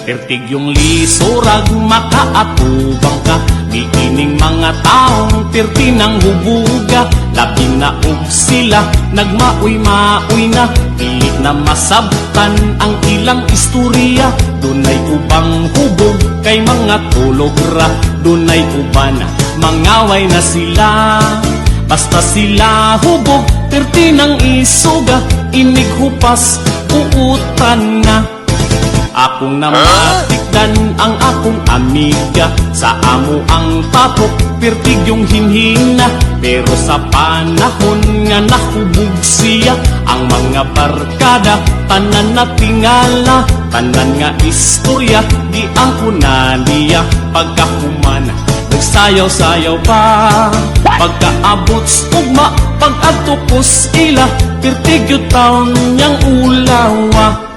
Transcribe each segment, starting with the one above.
Pertig yung lisurag, makaatubang ka. Di ining mga taong perti ng hubuga. Labi na og sila, nagmaoy-maoy na. Pilit na masabtan ang ilang istorya. Dunay ubang hubog kay mga tulog ra. Dunay uban, mangaway na sila. Basta sila hubog, perti ng isuga. Inig hupas, uutan na. Akong namatikdan ang akong amiga. Sa amo ang tapok, pertig yung hinhina. Pero sa panahon nga nahubog siya, ang mga barkada, tanan na tingala. Tanan nga istorya, di ang una niya. Pagkahumana, nagsayaw-sayaw pa. Pagkaabot ugma, pag-atupos ila, pertig yung taon niyang ulawa.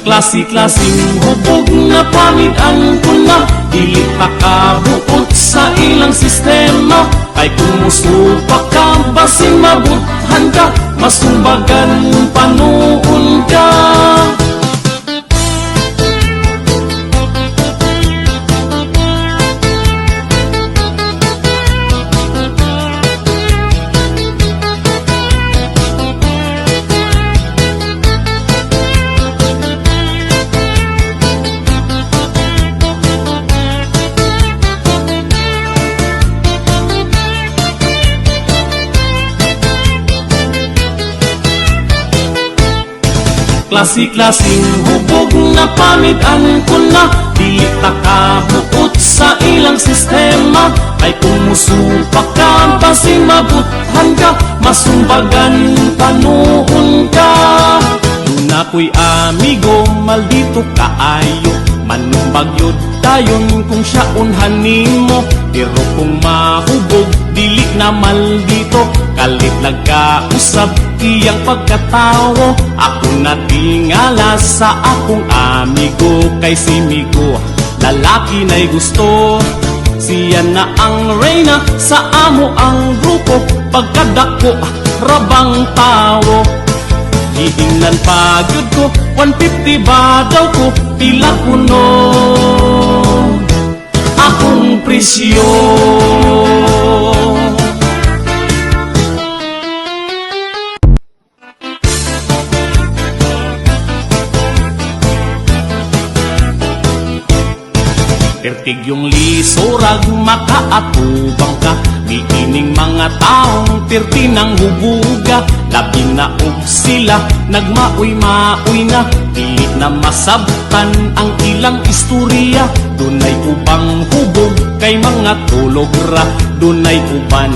Klase-klaseng hubog na pamitan ko na. Dili pakabukot sa ilang sistema. Kay kumusupak ka, basin mabuthan ka. Masumbagan panuon ka. Klase-klaseng hubog na pamitan ko na. Dili takabukot sa ilang sistema. Kay kumusupak ka, basin mabuthan ka. Masumbagan panuon ka. Doon ako'y amigo, maldito kaayo. Manumbag yun dayon kung siya unhanin mo. Pero kung mahubog, dili na maldito. Kalit nagkausap, iyang pagkatawo. Ako natingala sa akong amigo. Kay si Migo, lalaki na'y gusto. Siya na ang reyna, sa amo ang grupo. Pagkadako, rabang tawo. Hihingnan pagod ko, 150 ba daw ko? Pila kuno akong presyo. Pertig yung lisurag, makaatubang ka. Di ining mga taong perti ng hubuga. Labi na og sila, nagmaoy-maoy na. Pilit na masabtan ang ilang istorya. Dunay ubang hubog kay mga tulog ra. Dunay uban